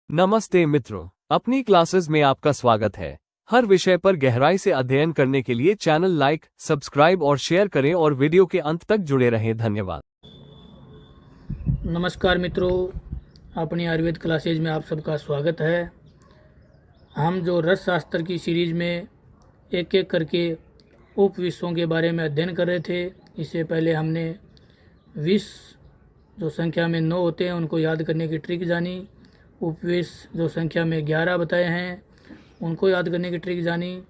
नमस्ते मित्रों, अपनी क्लासेस में आपका स्वागत है। हर विषय पर गहराई से अध्ययन करने के लिए चैनल लाइक, सब्सक्राइब और शेयर करें और वीडियो के अंत तक जुड़े रहें। धन्यवाद। नमस्कार मित्रों, अपनी आयुर्वेद क्लासेज में आप सबका स्वागत है। हम जो रस शास्त्र की सीरीज में एक एक करके उपविषों के बारे में अध्ययन कर रहे थे। इससे पहले हमने विष जो संख्या में 9 होते हैं उनको याद करने की ट्रिक जानी। उपविष जो संख्या में 11 बताए हैं उनको याद करने की ट्रिक जानी,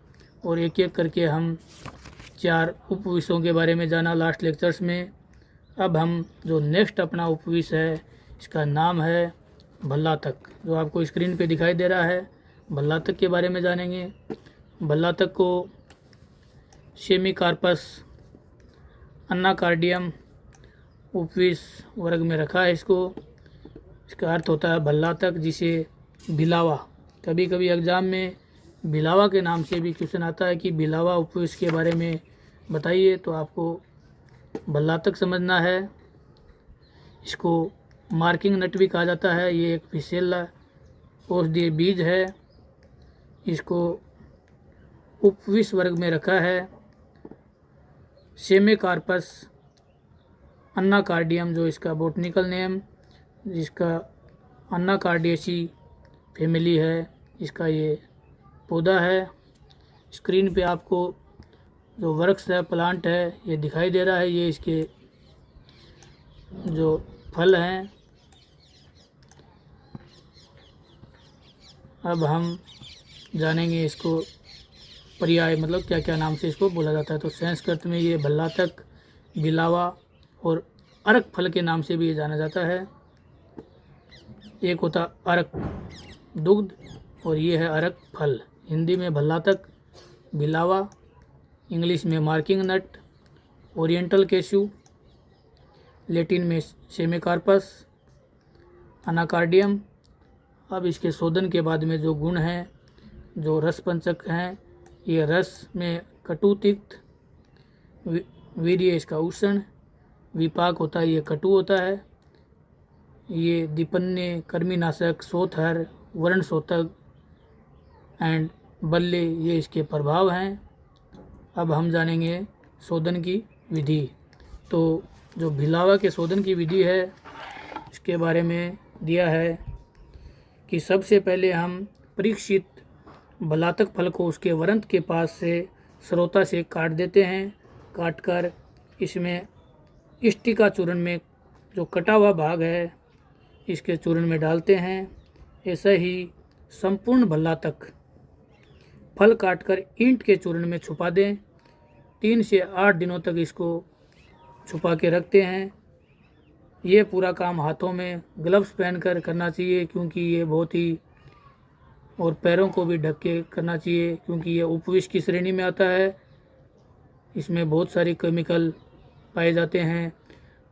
और एक एक करके हम 4 उपविषों के बारे में जाना लास्ट लेक्चर्स में। अब हम जो नेक्स्ट अपना उपविष है इसका नाम है भल्लातक, जो आपको स्क्रीन पे दिखाई दे रहा है। भल्लातक के बारे में जानेंगे। भल्लातक को सेमिकार्पस अन्नाकार्डियम उपविष वर्ग में रखा है। इसका अर्थ होता है भल्लातक, जिसे बिलावा, कभी कभी एग्ज़ाम में बिलावा के नाम से भी क्वेश्चन आता है कि बिलावा उपविष के बारे में बताइए, तो आपको भल्लातक समझना है। इसको मार्किंग नट भी कहा जाता है। ये एक फिसेला औषधीय बीज है। इसको उपविष वर्ग में रखा है। सेमिकार्पस अन्नाकार्डियम जो इसका बोटनिकल नेम, जिसका अन्नाकार्डियेसी फैमिली है, इसका ये पौधा है। स्क्रीन पे आपको जो वृक्ष है, प्लांट है, ये दिखाई दे रहा है। ये इसके जो फल हैं। अब हम जानेंगे इसको पर्याय, मतलब क्या क्या नाम से इसको बोला जाता है। तो संस्कृत में ये भल्लातक, बिलावा और अरक फल के नाम से भी ये जाना जाता है। एक होता अरक दुग्ध और ये है अरक फल। हिंदी में भल्लातक, बिलावा, इंग्लिश में marking nut, oriental cashew, Latin में सेमिकार्पस अनाकार्डियम। अब इसके शोधन के बाद में जो गुण हैं, जो रस पंचक हैं, ये रस में कटु तिक्त, वीर्य इसका उष्ण, विपाक होता है ये कटु होता है, ये दीपन्य, कर्मीनाशक, सोथहर, वर्ण शोथक एंड बल्ले, ये इसके प्रभाव हैं। अब हम जानेंगे शोधन की विधि। तो जो भिलावा के शोधन की विधि है इसके बारे में दिया है कि सबसे पहले हम परीक्षित भल्लातक फल को उसके वरंत के पास से स्रोता से काट देते हैं। काटकर इसमें इष्टिका चूर्ण में जो कटा हुआ भाग है इसके चूर्ण में डालते हैं। ऐसा ही संपूर्ण भल्लातक फल काटकर ईंट के चूर्ण में छुपा दें। 3 से 8 दिनों तक इसको छुपा के रखते हैं। ये पूरा काम हाथों में ग्लव्स पहनकर करना चाहिए, क्योंकि ये बहुत ही, और पैरों को भी ढक के करना चाहिए, क्योंकि ये उपविष की श्रेणी में आता है। इसमें बहुत सारे केमिकल पाए जाते हैं।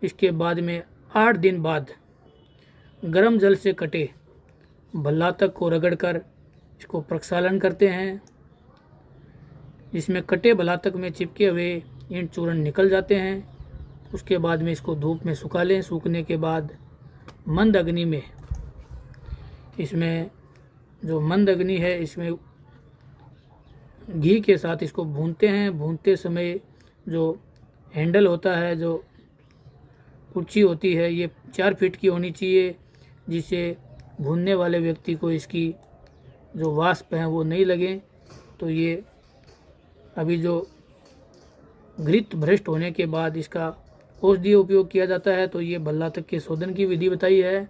इसके बाद में 8 दिन बाद गर्म जल से कटे भल्लातक को रगड़कर इसको प्रक्षालन करते हैं। इसमें कटे भल्लातक में चिपके हुए ईंट चूर्ण निकल जाते हैं। उसके बाद में इसको धूप में सुखा लें। सूखने के बाद मंद अग्नि में, इसमें जो मंद अग्नि है इसमें घी के साथ इसको भूनते हैं। भूनते समय जो हैंडल होता है, जो कुर्ची होती है, ये 4 फीट की होनी चाहिए, जिससे भूनने वाले व्यक्ति को इसकी जो वाष्प हैं वो नहीं लगे। तो ये अभी जो घृत भ्रष्ट होने के बाद इसका औषधीय उपयोग किया जाता है। तो ये भल्लातक के शोधन की विधि बताई है।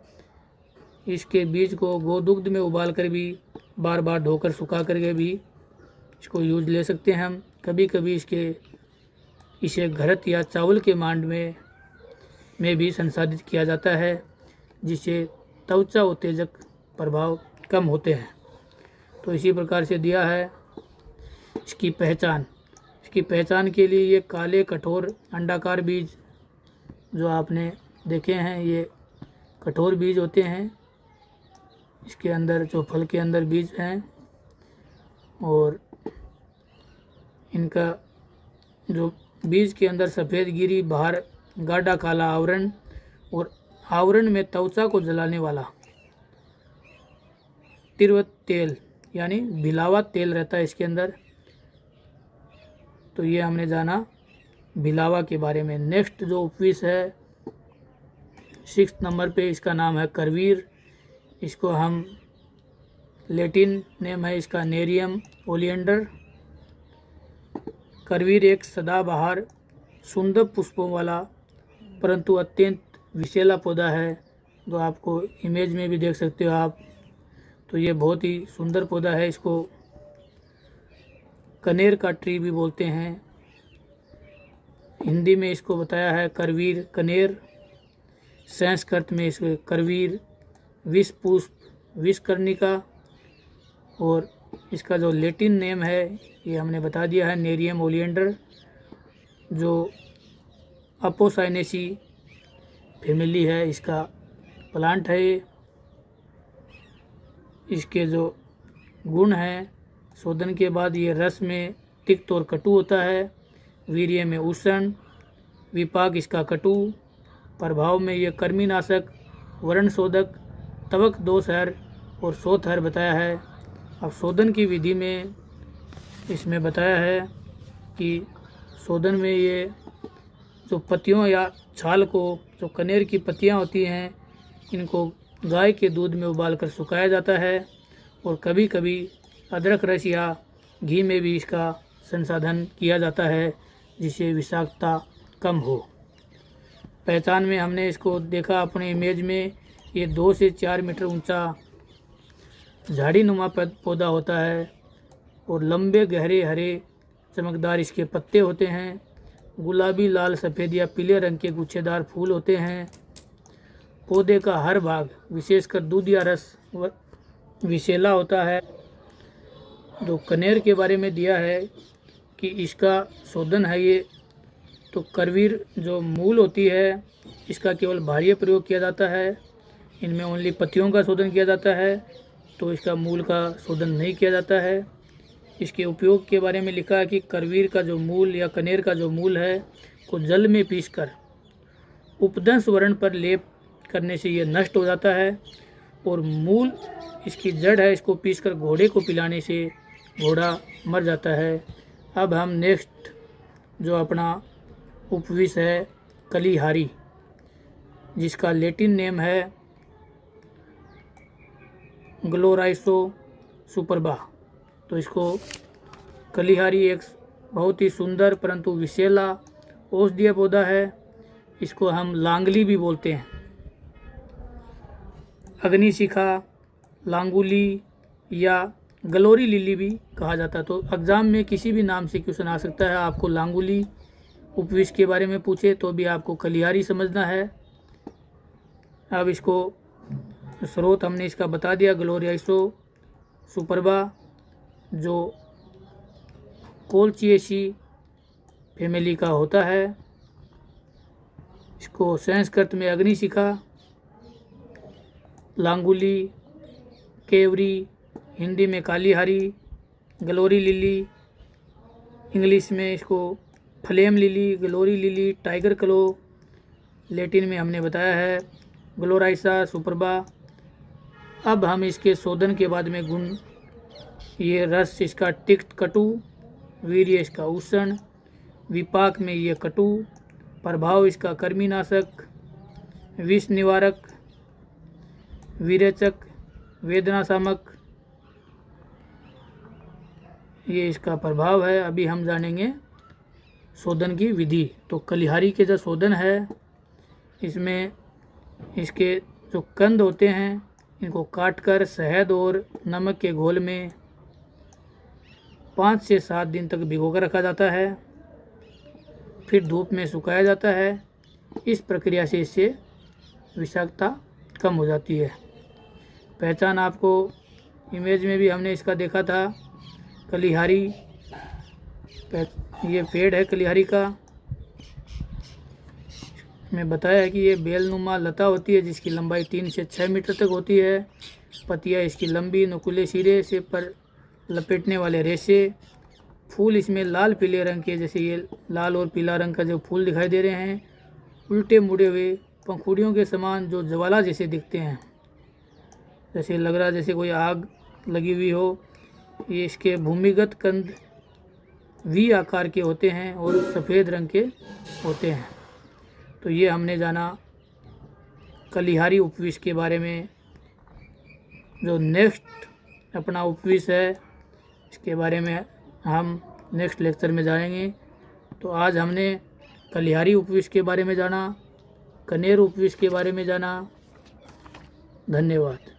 इसके बीज को गोदुग्ध में उबाल कर भी, बार बार धोकर सुखा करके भी इसको यूज ले सकते हैं हम। कभी कभी इसे घृत या चावल के मांड में भी संसाधित किया जाता है, जिससे त्वचा उत्तेजक प्रभाव कम होते हैं। तो इसी प्रकार से दिया है। इसकी पहचान के लिए ये काले कठोर अंडाकार बीज जो आपने देखे हैं, ये कठोर बीज होते हैं। इसके अंदर जो फल के अंदर बीज हैं, और इनका जो बीज के अंदर सफ़ेद गिरी, बाहर गाढ़ा काला आवरण, और आवरण में त्वचा को जलाने वाला तिरवत तेल यानी भिलावा तेल रहता है इसके अंदर। तो ये हमने जाना भिलावा के बारे में। नेक्स्ट जो उपविश है 6 नंबर पे, इसका नाम है करवीर। इसको हम लैटिन नेम है इसका नेरियम ओलियंडर। करवीर एक सदाबहार सुंदर पुष्पों वाला परंतु अत्यंत विषैला पौधा है, जो आपको इमेज में भी देख सकते हो आप। तो ये बहुत ही सुंदर पौधा है। इसको कनेर का ट्री भी बोलते हैं। हिंदी में इसको बताया है करवीर कनेर। संस्कृत में इसको करवीर विष पुष्प विषकर्णिका। और इसका जो लैटिन नेम है ये हमने बता दिया है नेरियम ओलियंडर, जो अपोसाइनेसी फैमिली है इसका प्लांट है ये। इसके जो गुण हैं, शोधन के बाद ये रस में तिक्त और कटु होता है, वीर्य में उष्ण, विपाक इसका कटु, प्रभाव में ये कृमिनाशक, वर्णशोधक, त्वक दोषहर और शोथहर बताया है। अब शोधन की विधि में इसमें बताया है कि शोधन में ये जो पत्तियों या छाल को, जो कनेर की पत्तियां होती हैं, इनको गाय के दूध में उबालकर सुखाया जाता है और कभी कभी अदरक रस या घी में भी इसका संसाधन किया जाता है, जिससे विषाक्तता कम हो। पहचान में हमने इसको देखा अपने इमेज में, ये 2 से 4 मीटर ऊंचा झाड़ी नुमा पौधा होता है और लंबे गहरे हरे चमकदार इसके पत्ते होते हैं। गुलाबी लाल सफ़ेद या पीले रंग के गुच्छेदार फूल होते हैं। पौधे का हर भाग विशेषकर दूध या रस विषैला होता है। जो कनेर के बारे में दिया है कि इसका शोधन है ये, तो करवीर जो मूल होती है इसका केवल बाह्य प्रयोग किया जाता है। इनमें ओनली पत्तियों का शोधन किया जाता है, तो इसका मूल का शोधन नहीं किया जाता है। इसके उपयोग के बारे में लिखा है कि करवीर का जो मूल या कनेर का जो मूल है को जल में पीसकर उपदंश वर्ण पर लेप करने से ये नष्ट हो जाता है। और मूल इसकी जड़ है, इसको पीसकर घोड़े को पिलाने से घोड़ा मर जाता है। अब हम नेक्स्ट जो अपना उपविश है कलिहारी, जिसका लैटिन नेम है ग्लोराइसो सुपरबा। तो इसको कलिहारी एक बहुत ही सुंदर परंतु विषैला औषधीय पौधा है। इसको हम लांगली भी बोलते हैं, अग्निशिखा, लांगुली या गलोरी लिली भी कहा जाता है। तो एग्ज़ाम में किसी भी नाम से क्वेश्चन आ सकता है। आपको लांगुली उपविश के बारे में पूछे तो भी आपको कलिहारी समझना है। अब इसको स्रोत हमने इसका बता दिया, ग्लोरियाइसो सुपरबा, जो कोल्चिएसी फैमिली का होता है। इसको संस्कृत में अग्निशिखा, लांगुली, केवरी, हिंदी में कालीहारी, ग्लोरी लिली, इंग्लिश में इसको flame lily, glory lily, tiger claw, Latin में हमने बताया है ग्लोराइसा सुपरबा। अब हम इसके शोधन के बाद में गुण, ये रस इसका तिक्त कटु, वीर्य इसका उष्ण, विपाक में ये कटु, प्रभाव इसका कृमिनाशक, विष निवारक, विरेचक, वेदनाशामक, ये इसका प्रभाव है। अभी हम जानेंगे शोधन की विधि। तो कलिहारी के जो शोधन है, इसमें इसके जो कंद होते हैं इनको काटकर शहद और नमक के घोल में 5 से 7 दिन तक भिगोकर रखा जाता है, फिर धूप में सुखाया जाता है। इस प्रक्रिया से इससे विषाक्तता कम हो जाती है। पहचान आपको इमेज में भी हमने इसका देखा था, कलिहारी, ये पेड़ है कलिहारी का। मैं बताया है कि ये बेलनुमा लता होती है जिसकी लंबाई 3 से 6 मीटर तक होती है। पत्तियाँ इसकी लंबी, नुकीले सिरे से पर लपेटने वाले रेशे, फूल इसमें लाल पीले रंग के, जैसे ये लाल और पीला रंग का जो फूल दिखाई दे रहे हैं, उल्टे मुड़े हुए पंखुड़ियों के समान जो ज्वाला जैसे दिखते हैं, जैसे लग रहा है जैसे कोई आग लगी हुई हो। ये इसके भूमिगत कंद वी आकार के होते हैं और सफ़ेद रंग के होते हैं। तो ये हमने जाना कलिहारी उपविश के बारे में। जो नेक्स्ट अपना उपविश है इसके बारे में हम नेक्स्ट लेक्चर में जानेंगे। तो आज हमने कलिहारी उपविश के बारे में जाना, कनेर उपविश के बारे में जाना। धन्यवाद।